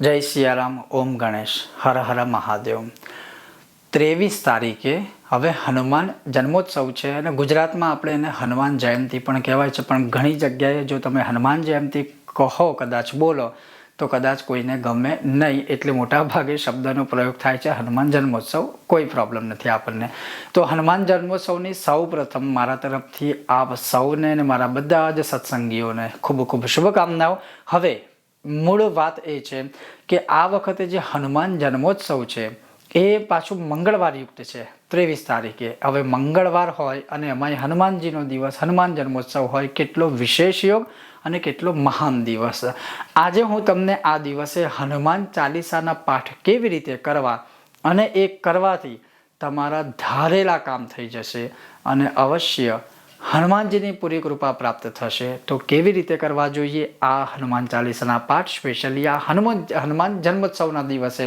જય સિયારામ. ઓમ ગણેશ. હર હર મહાદેવ. 23 તારીખે હવે હનુમાન જન્મોત્સવ છે અને ગુજરાતમાં આપણે એને હનુમાન જયંતિ પણ કહેવાય છે. પણ ઘણી જગ્યાએ જો તમે હનુમાન જયંતિ કહો, કદાચ બોલો તો કદાચ કોઈને ગમે નહીં, એટલે મોટા ભાગે શબ્દનો પ્રયોગ થાય છે હનુમાન જન્મોત્સવ. કોઈ પ્રોબ્લેમ નથી આપણને. તો હનુમાન જન્મોત્સવની સૌ પ્રથમ મારા તરફથી આપ સૌને અને મારા બધા જ સત્સંગીઓને ખૂબ ખૂબ શુભકામનાઓ. હવે મૂળ વાત એ છે કે આ વખતે જે હનુમાન જન્મોત્સવ છે એ પાછું મંગળવાર યુક્ત છે 23 તારીખે. હવે મંગળવાર હોય અને એમાંય હનુમાનજીનો દિવસ, હનુમાન જન્મોત્સવ હોય, કેટલો વિશેષ યોગ અને કેટલો મહાન દિવસ. આજે હું તમને આ દિવસે હનુમાન ચાલીસાના પાઠ કેવી રીતે કરવા અને એ કરવાથી તમારા ધારેલા કામ થઈ જશે અને અવશ્ય હનુમાનજીની પૂરી કૃપા પ્રાપ્ત થશે. તો કેવી રીતે કરવા જોઈએ આ હનુમાન ચાલીસાના પાઠ, સ્પેશિયલી આ હનુમાન જન્મોત્સવના દિવસે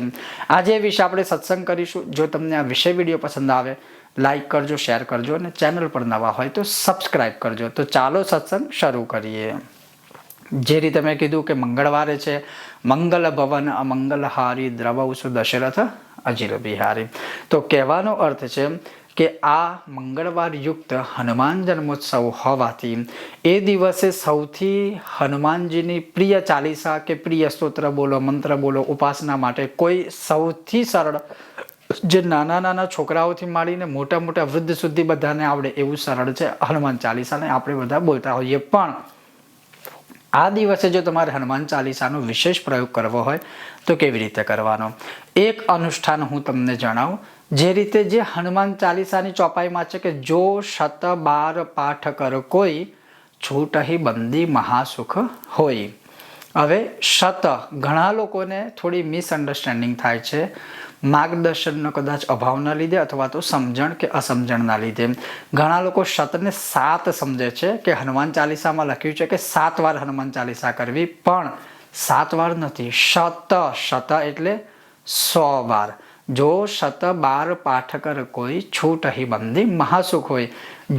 આજે વિશે આપણે સત્સંગ કરીશું. જો તમને આ વિષય વિડીયો પસંદ આવે, લાઈક કરજો, શેર કરજો અને ચેનલ પર નવા હોય તો સબસ્ક્રાઈબ કરજો. તો ચાલો સત્સંગ શરૂ કરીએ. જે રીતે મેં કીધું કે મંગળવારે છે મંગલ ભવન અમંગલહારી દ્રવસુ દશરથ અજીર બિહારી. તો કહેવાનો અર્થ છે કે આ મંગળવાર યુક્ત હનુમાન જન્મોત્સવ હોવાથી એ દિવસે સૌથી હનુમાનજીની પ્રિય ચાલીસા કે પ્રિય સ્તોત્ર બોલો, મંત્ર બોલો, ઉપાસના માટે કોઈ સૌથી સરળ, જે નાના નાના છોકરાઓથી માંડીને મોટા મોટા વૃદ્ધ સુધી બધાને આવડે એવું સરળ છે હનુમાન ચાલીસાને આપણે બધા બોલતા હોઈએ. પણ આ દિવસે જો તમારે હનુમાન ચાલીસાનો વિશેષ પ્રયોગ કરવો હોય તો કેવી રીતે કરવાનો, એક અનુષ્ઠાન હું તમને જણાવું. જે રીતે જે હનુમાન ચાલીસાની ચોપાઈમાં છે કે જો શત બાર પાઠ કર કોઈ, છૂટહી બંદી મહાસુખ હોય. હવે શત, ઘણા લોકોને થોડી મિસઅન્ડરસ્ટેન્ડિંગ થાય છે માર્ગદર્શનનો કદાચ અભાવના લીધે અથવા તો સમજણ કે અસમજણના લીધે. ઘણા લોકો શતને 7 સમજે છે કે હનુમાન ચાલીસામાં લખ્યું છે કે 7 વાર હનુમાન ચાલીસા કરવી, પણ 7 વાર નથી, શત એટલે 100 વાર. જો શત બાર પાઠ કર કોઈ, છૂટહી બંદી મહાસુખ હોય.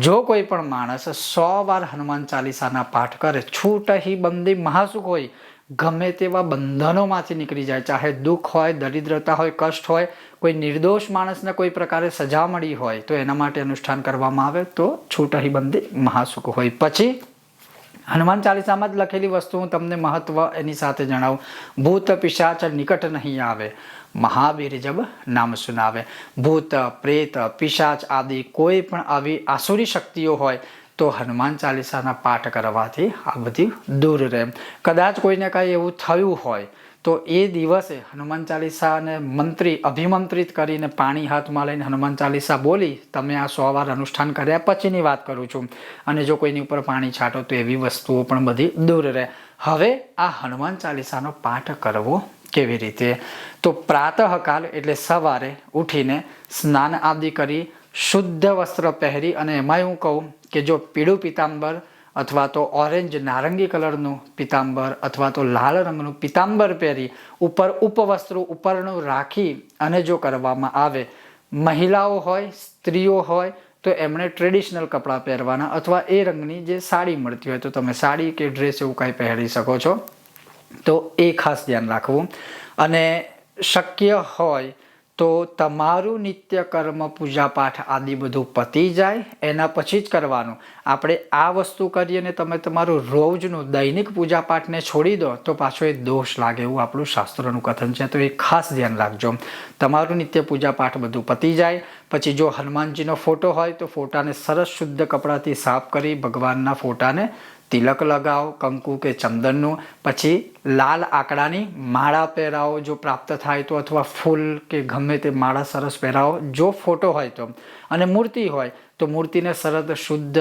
જો કોઈ પણ માણસ 100 વાર હનુમાન ચાલીસાના પાઠ કરે, છૂટહી બંદી મહાસુખ હોય, ગમે તેવા બંધનોમાંથી નીકળી જાય. ચાહે દુઃખ હોય, દરિદ્રતા હોય, કષ્ટ હોય, કોઈ નિર્દોષ માણસને કોઈ પ્રકારે સજા મળી હોય તો એના માટે અનુષ્ઠાન કરવામાં આવે તો છૂટહી બંદી મહાસુખ હોય. પછી હનુમાન ચાલીસામાં જ લખેલી વસ્તુ હું તમને મહત્વ એની સાથે જણાવું. ભૂત પિશાચ નિકટ નહીં આવે, મહાવીર જબ નામ સુનાવે. ભૂત, પ્રેત, પિશાચ આદિ કોઈ પણ આવી આસુરી શક્તિઓ હોય તો હનુમાન ચાલીસાના પાઠ કરવાથી આ બધી દૂર રહે. કદાચ કોઈને કાંઈ એવું થયું હોય તો એ દિવસે હનુમાન ચાલીસાને અભિમંત્રિત કરીને પાણી હાથમાં લઈને હનુમાન ચાલીસા બોલી તમે આ 100 વાર અનુષ્ઠાન કર્યા પછીની વાત કરું છું, અને જો કોઈની ઉપર પાણી છાંટો તો એવી વસ્તુઓ પણ બધી દૂર રહે. હવે આ હનુમાન ચાલીસાનો પાઠ કરવો કેવી રીતે, તો પ્રાતઃકાલ એટલે સવારે ઉઠીને સ્નાન આદિ કરી, શુદ્ધ વસ્ત્ર પહેરી, અને એમાં હું કહું કે જો પીળું પિતાંબર અથવા તો ઓરેન્જ નારંગી કલરનું પિતાંબર અથવા તો લાલ રંગનું પિતાંબર પહેરી ઉપર ઉપવસ્ત્રો ઉપરનું રાખી અને જો કરવામાં આવે, મહિલાઓ હોય, સ્ત્રીઓ હોય તો એમણે ટ્રેડિશનલ કપડાં પહેરવાના અથવા એ રંગની જે સાડી મળતી હોય તો તમે સાડી કે ડ્રેસ એવું કાંઈ પહેરી શકો છો. તો એ ખાસ ધ્યાન રાખવું. અને શક્ય હોય તો તમારું નિત્ય કર્મ, પૂજા પાઠ આદિ બધું પતી જાય એના પછી જ કરવાનું. આપણે આ વસ્તુ કરીએ ને તમે તમારું રોજનું દૈનિક પૂજા પાઠને છોડી દો તો પાછો એ દોષ લાગે, એવું આપણું શાસ્ત્રોનું કથન છે. તો એ ખાસ ધ્યાન રાખજો. તમારું નિત્ય પૂજા પાઠ બધું પતી જાય પછી જો હનુમાનજીનો ફોટો હોય તો ફોટાને સરસ શુદ્ધ કપડાથી સાફ કરી ભગવાનના ફોટાને તિલક લગાવો, કંકુ કે ચંદનનું. પછી લાલ આકડાની માળા પહેરાવો જો પ્રાપ્ત થાય તો, અથવા ફૂલ કે ગમે તે માળા સરસ પહેરાવો જો ફોટો હોય તો. અને મૂર્તિ હોય તો મૂર્તિને સરસ શુદ્ધ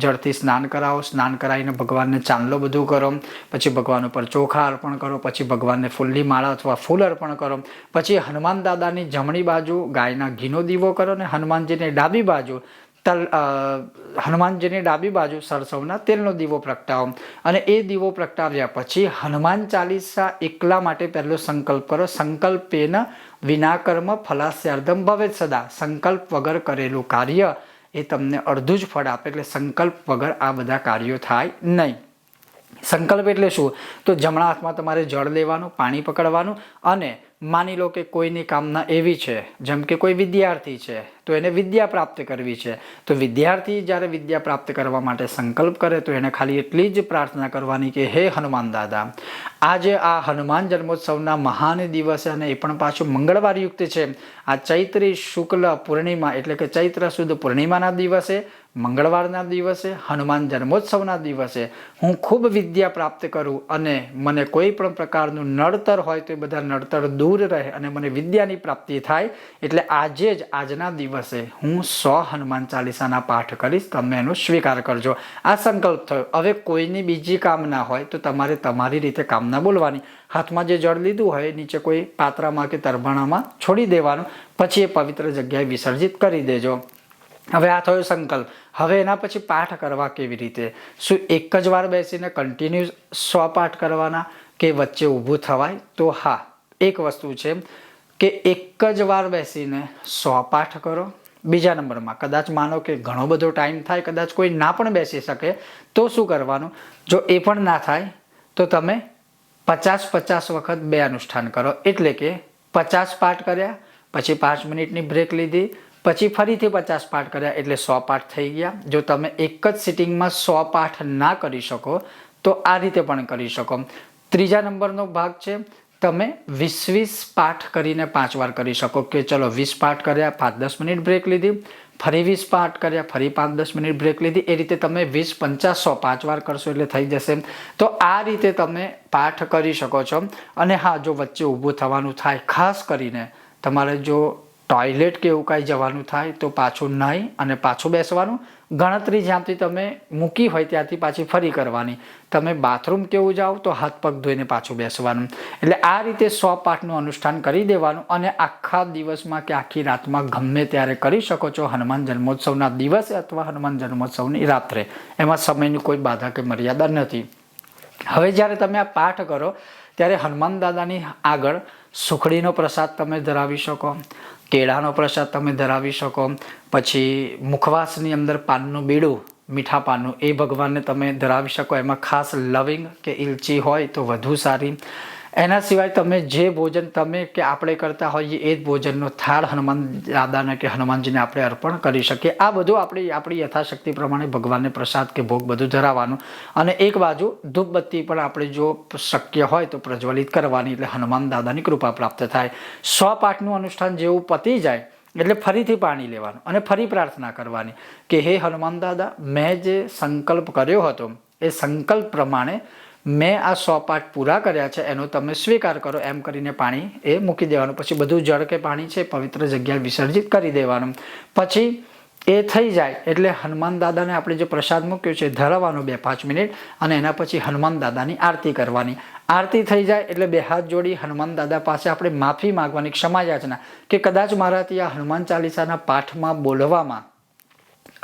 જળથી સ્નાન કરાવો. સ્નાન કરાવીને ભગવાનને ચાંદલો બધું કરો. પછી ભગવાન ઉપર ચોખા અર્પણ કરો. પછી ભગવાનને ફૂલની માળા અથવા ફૂલ અર્પણ કરો. પછી હનુમાન દાદાની જમણી બાજુ ગાયના ઘીનો દીવો કરો ને હનુમાનજીની ડાબી બાજુ સરસવના તેલનો દીવો પ્રગટાવો. અને એ દીવો પ્રગટાવ્યા પછી હનુમાન ચાલીસા એકલા માટે પહેલો સંકલ્પ કરો. સંકલ્પેન વિનાકર્મ ફલાસ્યાર્ધમ ભવેત સદા. સંકલ્પ વગર કરેલું કાર્ય એ તમને અડધું જ ફળ આપે, એટલે સંકલ્પ વગર આ બધા કાર્યો થાય નહીં. સંકલ્પ એટલે શું? તો જમણા હાથમાં તમારે જળ લેવાનું, પાણી પકડવાનું અને માની લો કે કોઈની કામના એવી છે, જેમ કે કોઈ વિદ્યાર્થી છે તો એને વિદ્યા પ્રાપ્ત કરવી છે, તો વિદ્યાર્થી જ્યારે વિદ્યા પ્રાપ્ત કરવા માટે સંકલ્પ કરે તો એને ખાલી એટલી જ પ્રાર્થના કરવાની કે હે હનુમાન દાદા, આજે આ હનુમાન જન્મોત્સવના મહાન દિવસે અને એ પણ પાછું મંગળવાર યુક્ત છે, આ ચૈત્રી શુક્લ પૂર્ણિમા એટલે કે ચૈત્ર સુદ પૂર્ણિમાના દિવસે, મંગળવારના દિવસે, હનુમાન જન્મોત્સવના દિવસે હું ખૂબ વિદ્યા પ્રાપ્ત કરું અને મને કોઈ પણ પ્રકારનું નડતર હોય તો એ બધા નડતર દૂર રહે અને મને વિદ્યાની પ્રાપ્તિ થાય. એટલે આજે જ આજના દિવસે હું 100 હનુમાન ચાલીસાના પાઠ કરીશ, તમે એનો સ્વીકાર કરજો. આ સંકલ્પ થયો. હવે કોઈની બીજી કામના હોય તો તમારે તમારી રીતે કામના બોલવાની. હાથમાં જે જળ લીધું હોય નીચે કોઈ પાત્રામાં કે તરભાણામાં છોડી દેવાનું, પછી એ પવિત્ર જગ્યાએ વિસર્જિત કરી દેજો. હવે આ થયો સંકલ્પ. હવે એના પછી પાઠ કરવા કેવી રીતે? શું એક જ વાર બેસીને કન્ટિન્યુ 100 પાઠ કરવાના કે વચ્ચે ઊભું થવાય? તો હા, એક વસ્તુ છે કે એક જ વાર બેસીને 100 પાઠ કરો. બીજા નંબરમાં કદાચ માનો કે ઘણો બધો ટાઈમ થાય, કદાચ કોઈ ના પણ બેસી શકે, તો શું કરવાનું? જો એ પણ ના થાય તો તમે 50-50 વખત 2 અનુષ્ઠાન કરો. એટલે કે 50 પાઠ કર્યા, પછી 5 મિનિટની બ્રેક લીધી, પછી ફરીથી 50 પાઠ કર્યા, એટલે 100 પાઠ થઈ ગયા. જો તમે એક જ સિટિંગમાં 100 પાઠ ના કરી શકો તો આ રીતે પણ કરી શકો. ત્રીજા નંબરનો ભાગ છે, તમે 20-20 પાઠ કરીને 5 વાર કરી શકો. કે ચલો 20 પાઠ કર્યા, 5-10 મિનિટ બ્રેક લીધી, ફરી 20 પાઠ કર્યા, ફરી 5-10 મિનિટ બ્રેક લીધી. એ રીતે તમે 20-50-100 5 વાર કરશો એટલે થઈ જશે. તો આ રીતે તમે પાઠ કરી શકો છો. અને હા, જો વચ્ચે ઊભું થવાનું થાય, ખાસ કરીને તમારે જો ટોયલેટ કે એવું કાંઈ જવાનું થાય તો પાછું નહીં અને પાછું બેસવાનું. ગણતરી જ્યાંથી તમે મૂકી હોય ત્યાંથી પાછી ફરી કરવાની. તમે બાથરૂમ કેવું જાઓ તો હાથ પગ ધોઈને પાછું બેસવાનું. એટલે આ રીતે 100 પાઠનું અનુષ્ઠાન કરી દેવાનું અને આખા દિવસમાં કે આખી રાતમાં ગમે ત્યારે કરી શકો છો. હનુમાન જન્મોત્સવના દિવસે અથવા હનુમાન જન્મોત્સવની રાત્રે, એમાં સમયની કોઈ બાધા કે મર્યાદા નથી. હવે જ્યારે તમે આ પાઠ કરો ત્યારે હનુમાન દાદાની આગળ સુખડીનો પ્રસાદ તમે ધરાવી શકો, કેળાનો પ્રસાદ તમે ધરાવી શકો, પછી મુખવાસની અંદર પાનનું બીડું, મીઠા પાનનું, એ ભગવાનને તમે ધરાવી શકો. એમાં ખાસ લવિંગ કે ઇલચી હોય તો વધુ સારી. એના સિવાય તમે જે ભોજન તમે કે આપણે કરતા હોઈએ એ જ ભોજનનો થાળ હનુમાન દાદાને કે હનુમાનજીને આપણે અર્પણ કરી શકીએ. આ બધું આપણી યથાશક્તિ પ્રમાણે ભગવાનને પ્રસાદ કે ભોગ બધું ધરાવવાનું. અને એક બાજુ ધૂપબત્તી પણ આપણે જો શક્ય હોય તો પ્રજ્વલિત કરવાની, એટલે હનુમાન દાદાની કૃપા પ્રાપ્ત થાય. 100 પાઠનું અનુષ્ઠાન જેવું પતી જાય એટલે ફરીથી પાણી લેવાનું અને ફરી પ્રાર્થના કરવાની કે હે હનુમાન દાદા, મેં જે સંકલ્પ કર્યો હતો એ સંકલ્પ પ્રમાણે મેં આ 100 પાઠ પૂરા કર્યા છે, એનો તમે સ્વીકાર કરો. એમ કરીને પાણી એ મૂકી દેવાનું. પછી બધું જળ કે પાણી છે પવિત્ર જગ્યાએ વિસર્જિત કરી દેવાનું. પછી એ થઈ જાય એટલે હનુમાન દાદાને આપણે જે પ્રસાદ મૂક્યો છે ધરાવવાનો 2-5 મિનિટ અને એના પછી હનુમાન દાદાની આરતી કરવાની. આરતી થઈ જાય એટલે 2 હાથ જોડી હનુમાન દાદા પાસે આપણે માફી માંગવાની, ક્ષમા યાચના કે કદાચ મારાથી આ હનુમાન ચાલીસાના પાઠમાં બોલવામાં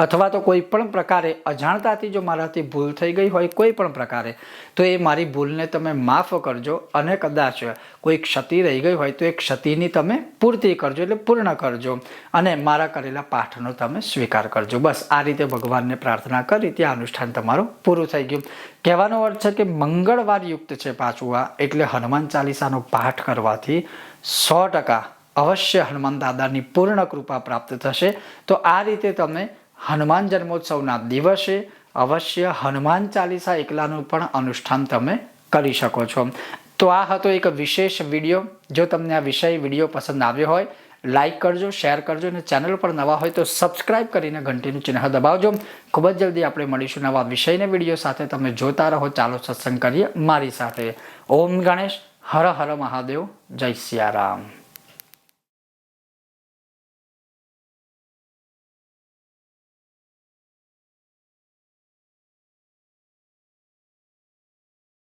અથવા તો કોઈ પણ પ્રકારે અજાણતાથી જો મારાથી ભૂલ થઈ ગઈ હોય કોઈ પણ પ્રકારે, તો એ મારી ભૂલને તમે માફ કરજો. અને કદાચ કોઈ ક્ષતિ રહી ગઈ હોય તો એ ક્ષતિની તમે પૂર્તિ કરજો, એટલે પૂર્ણ કરજો અને મારા કરેલા પાઠનો તમે સ્વીકાર કરજો. બસ આ રીતે ભગવાનને પ્રાર્થના કરી ત્યાં અનુષ્ઠાન તમારું પૂરું થઈ ગયું. કહેવાનો અર્થ છે કે મંગળવાર યુક્ત છે પાછું આ, એટલે હનુમાન ચાલીસાનો પાઠ કરવાથી 100% અવશ્ય હનુમાન દાદાની પૂર્ણ કૃપા પ્રાપ્ત થશે. તો આ રીતે તમે હનુમાન જન્મોત્સવના દિવસે અવશ્ય હનુમાન ચાલીસા એકલાનું પણ અનુષ્ઠાન તમે કરી શકો છો. તો આ હતો એક વિશેષ વિડીયો. જો તમને આ વિડીયો પસંદ આવ્યો હોય લાઈક કરજો, શેર કરજો અને ચેનલ પર નવા હોય તો સબસ્ક્રાઈબ કરીને ઘંટીનું ચિહ્ન દબાવજો. ખૂબ જ જલ્દી આપણે મળીશું નવા વિષયને વિડીયો સાથે. તમે જોતા રહો. ચાલો સત્સંગ કરીએ મારી સાથે. ઓમ ગણેશ, હર હર મહાદેવ, જય સિયારામ.